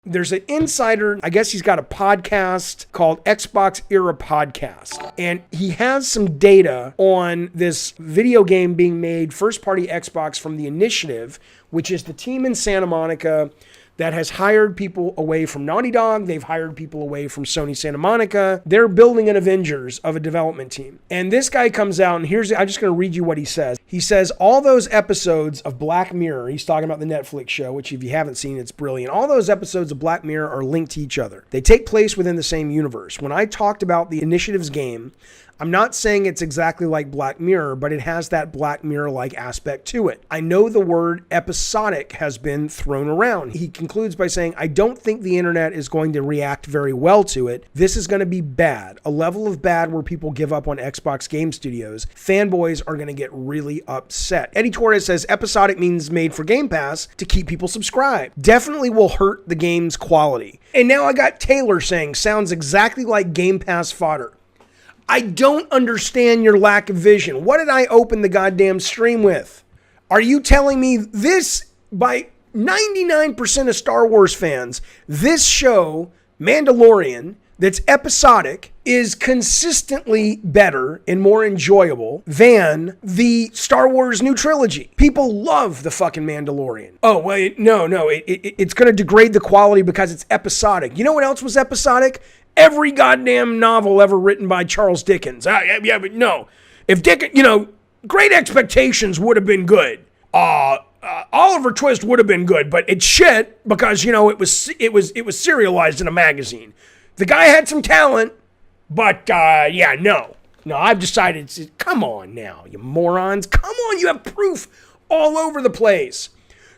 There's an insider, I guess he's got a podcast called Xbox Era Podcast, and he has some data on this video game being made first-party Xbox from The Initiative, which is the team in Santa Monica that has hired people away from Naughty Dog. They've hired people away from Sony Santa Monica. They're building an Avengers of a development team. And this guy comes out, and I'm just going to read you what he says. He says, all those episodes of Black Mirror, he's talking about the Netflix show, which if you haven't seen, it's brilliant. All those episodes of Black Mirror are linked to each other. They take place within the same universe. When I talked about the Initiative's game, I'm not saying it's exactly like Black Mirror, but it has that Black Mirror-like aspect to it. I know the word episodic has been thrown around. He concludes by saying, I don't think the internet is going to react very well to it. This is going to be bad. A level of bad where people give up on Xbox game studios. Fanboys are going to get really upset. Eddie Torres says episodic means made for Game Pass to keep people subscribed. Definitely will hurt the game's quality. And now I got Taylor saying, sounds exactly like Game Pass fodder. I don't understand your lack of vision. What did I open the goddamn stream with? Are you telling me this, by 99% of Star Wars fans, this show, Mandalorian, that's episodic, is consistently better and more enjoyable than the Star Wars new trilogy? People love the fucking Mandalorian. Oh, well, it's going to degrade the quality because it's episodic. You know what else was episodic? Every goddamn novel ever written by Charles Dickens. Yeah, but no. If Dickens, Great Expectations would have been good. Oliver Twist would have been good, but it's shit because, it was serialized in a magazine. The guy had some talent, but no. No, I've decided, come on now, you morons. Come on, you have proof all over the place.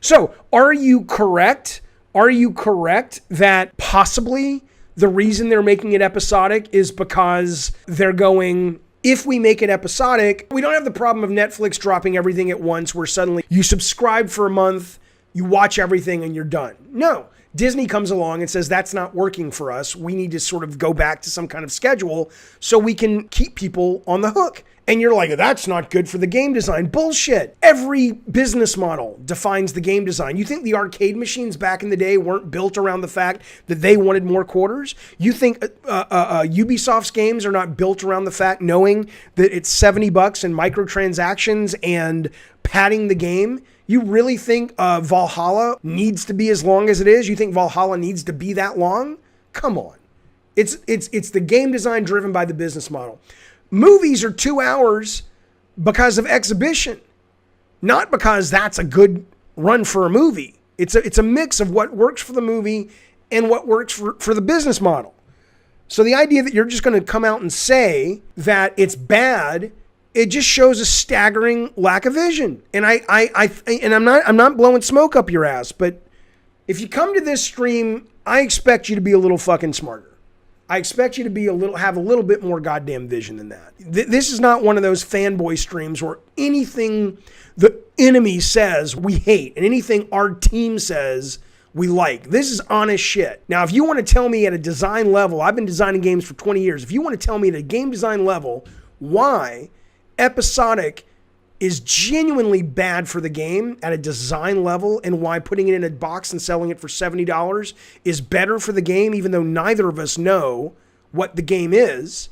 So, are you correct? Are you correct that possibly the reason they're making it episodic is because they're going, if we make it episodic, we don't have the problem of Netflix dropping everything at once where suddenly you subscribe for a month, you watch everything and you're done. No, Disney comes along and says that's not working for us. We need to sort of go back to some kind of schedule so we can keep people on the hook. And you're like, that's not good for the game design. Bullshit. Every business model defines the game design. You think the arcade machines back in the day weren't built around the fact that they wanted more quarters? You think Ubisoft's games are not built around the fact knowing that it's $70 and microtransactions and padding the game? You really think Valhalla needs to be as long as it is? You think Valhalla needs to be that long? Come on. It's the game design driven by the business model. Movies are 2 hours because of exhibition, not because that's a good run for a movie. It's a mix of what works for the movie and what works for the business model. So the idea that you're just going to come out and say that it's bad, it just shows a staggering lack of vision. And I'm not blowing smoke up your ass, but if you come to this stream, I expect you to be a little fucking smarter. I expect you to have a little bit more goddamn vision than that. This is not one of those fanboy streams where anything the enemy says we hate and anything our team says we like. This is honest shit. Now, if you want to tell me at a design level, I've been designing games for 20 years. If you want to tell me at a game design level why episodic is genuinely bad for the game at a design level and why putting it in a box and selling it for $70 is better for the game, even though neither of us know what the game is,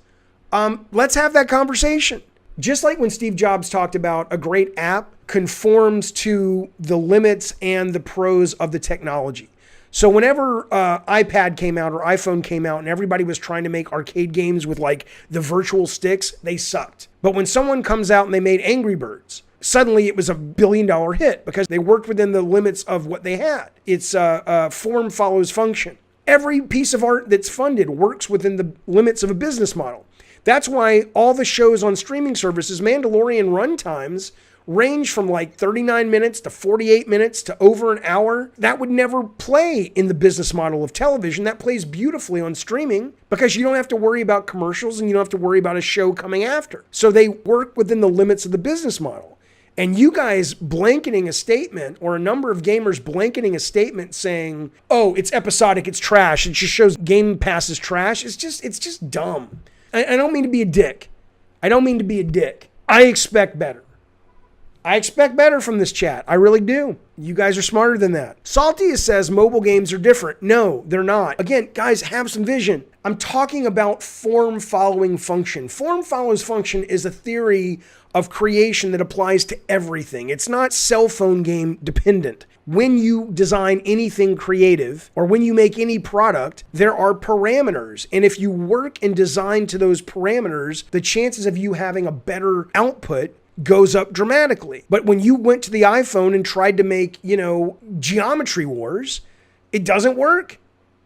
let's have that conversation. Just like when Steve Jobs talked about a great app conforms to the limits and the pros of the technology. So whenever iPad came out or iPhone came out and everybody was trying to make arcade games with like the virtual sticks, they sucked. But when someone comes out and they made Angry Birds, suddenly it was $1 billion hit because they worked within the limits of what they had. It's form follows function. Every piece of art that's funded works within the limits of a business model. That's why all the shows on streaming services, Mandalorian runtimes, range from like 39 minutes to 48 minutes to over an hour. That would never play in the business model of television. That plays beautifully on streaming because you don't have to worry about commercials and you don't have to worry about a show coming after. So they work within the limits of the business model. And you guys blanketing a statement, or a number of gamers blanketing a statement saying, oh, it's episodic, it's trash, it just shows Game Pass is trash. It's just dumb. I don't mean to be a dick. I expect better. I expect better from this chat. I really do. You guys are smarter than that. Salty says mobile games are different. No, they're not. Again, guys, have some vision. I'm talking about form following function. Form follows function is a theory of creation that applies to everything. It's not cell phone game dependent. When you design anything creative or when you make any product, there are parameters. And if you work and design to those parameters, the chances of you having a better output goes up dramatically. But when you went to the iPhone and tried to make, Geometry Wars, it doesn't work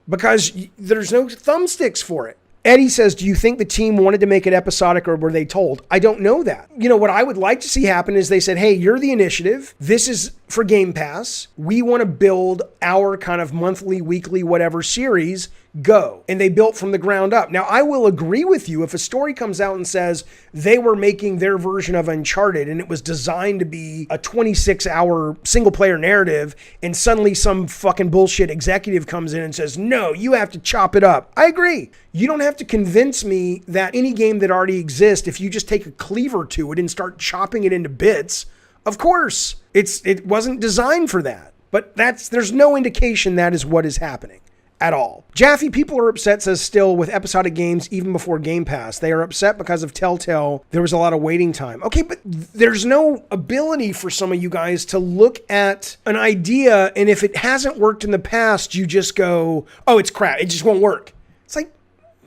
because there's no thumbsticks for it. Eddie says, do you think the team wanted to make it episodic or were they told? I don't know that. What I would like to see happen is they said, hey, you're the initiative. This is for Game Pass. We want to build our kind of monthly, weekly, whatever series. Go. And they built from the ground up. Now, I will agree with you if a story comes out and says they were making their version of Uncharted and it was designed to be a 26-hour single-player narrative and suddenly some fucking bullshit executive comes in and says, no, you have to chop it up. I agree. You don't have to convince me that any game that already exists, if you just take a cleaver to it and start chopping it into bits, of course, it wasn't designed for that. But there's no indication that is what is happening. At all. Jaffe, people are upset, says still, with episodic games even before Game Pass. They are upset because of Telltale. There was a lot of waiting time. Okay, but there's no ability for some of you guys to look at an idea, and if it hasn't worked in the past, you just go, oh, it's crap. It just won't work. It's like,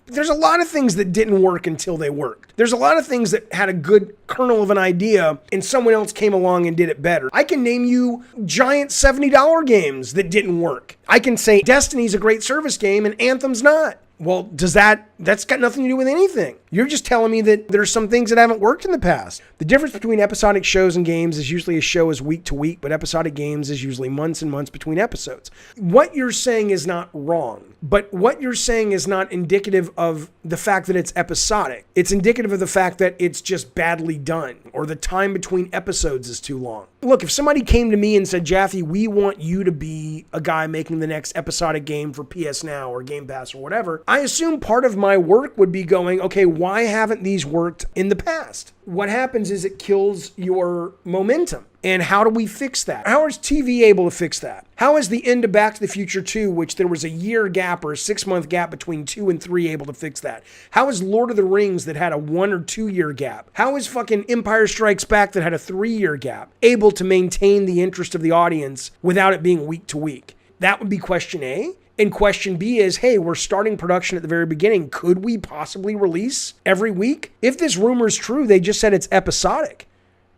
there's a lot of things that didn't work until they worked. There's a lot of things that had a good kernel of an idea and someone else came along and did it better. I can name you giant $70 games that didn't work. I can say Destiny's a great service game and Anthem's not. Well, that's got nothing to do with anything. You're just telling me that there's some things that haven't worked in the past. The difference between episodic shows and games is usually a show is week to week, but episodic games is usually months and months between episodes. What you're saying is not wrong, but what you're saying is not indicative of the fact that it's episodic. It's indicative of the fact that it's just badly done or the time between episodes is too long. Look, if somebody came to me and said, Jaffe, we want you to be a guy making the next episodic game for PS Now or Game Pass or whatever, I assume part of my work would be going, okay, why haven't these worked in the past? What happens is it kills your momentum. And how do we fix that? How is TV able to fix that? How is the end of Back to the Future 2, which there was a year gap or a 6-month gap between 2 and 3, able to fix that? How is Lord of the Rings, that had a 1 or 2 year gap? How is fucking Empire Strikes Back, that had a 3-year gap, able to maintain the interest of the audience without it being week to week? That would be question A. And question B is, hey, we're starting production at the very beginning. Could we possibly release every week? If this rumor is true, they just said it's episodic.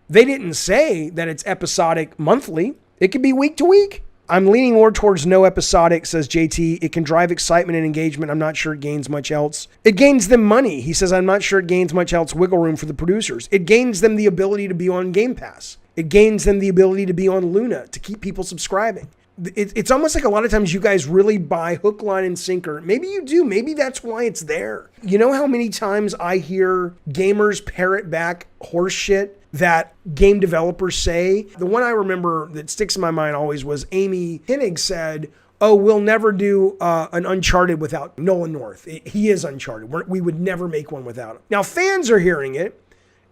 They didn't say that it's episodic monthly. It could be week to week. I'm leaning more towards no episodic, says JT. It can drive excitement and engagement. I'm not sure it gains much else. It gains them money. He says, I'm not sure it gains much else wiggle room for the producers. It gains them the ability to be on Game Pass. It gains them the ability to be on Luna, to keep people subscribing. It's almost like a lot of times you guys really buy hook, line, and sinker. Maybe you do. Maybe that's why it's there. You know how many times I hear gamers parrot back horse shit that game developers say? The one I remember that sticks in my mind always was Amy Hennig said, oh, we'll never do an Uncharted without Nolan North. He is Uncharted. We would never make one without him. Now, fans are hearing it,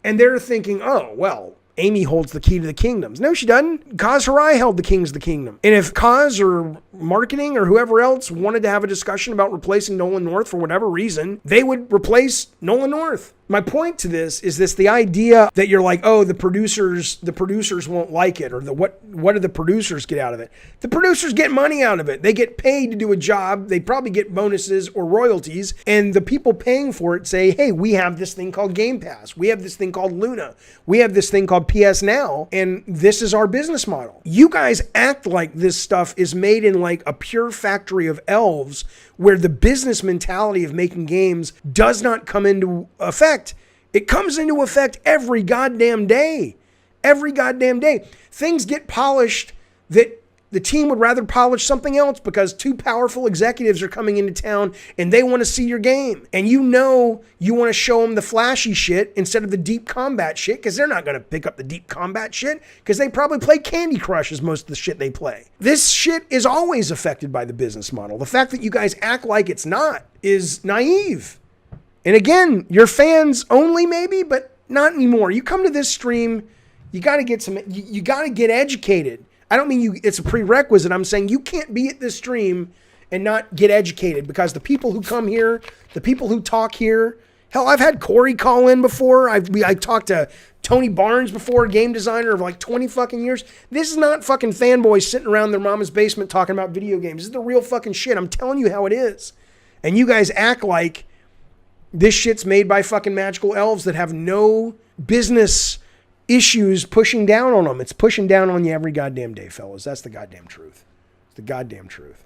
and they're thinking, oh, well, Amy holds the key to the kingdoms. No, she doesn't. Kaz Hirai held the kings of the kingdom. And if Kaz or marketing or whoever else wanted to have a discussion about replacing Nolan North for whatever reason, they would replace Nolan North. My point to this is the idea that you're like, oh, the producers won't like it, or what do the producers get out of it? The producers get money out of it. They get paid to do a job. They probably get bonuses or royalties, and the people paying for it say, hey, we have this thing called Game Pass. We have this thing called Luna. We have this thing called PS Now, and this is our business model. You guys act like this stuff is made in like a pure factory of elves, where the business mentality of making games does not come into effect. It comes into effect every goddamn day. Every goddamn day. Things get polished that the team would rather polish something else because 2 powerful executives are coming into town and they want to see your game. And you know you want to show them the flashy shit instead of the deep combat shit, because they're not going to pick up the deep combat shit because they probably play Candy Crush as most of the shit they play. This shit is always affected by the business model. The fact that you guys act like it's not is naive. And again, you're fans only maybe, but not anymore. You come to this stream, You got to get you got to get educated. I don't mean it's a prerequisite. I'm saying you can't be at this stream and not get educated, because the people who come here, the people who talk here, hell, I've had Corey call in before. I talked to Tony Barnes before, game designer of like 20 fucking years. This is not fucking fanboys sitting around their mama's basement talking about video games. This is the real fucking shit. I'm telling you how it is. And you guys act like this shit's made by fucking magical elves that have no business issues pushing down on them. It's pushing down on you every goddamn day, fellas. That's the goddamn truth. It's the goddamn truth.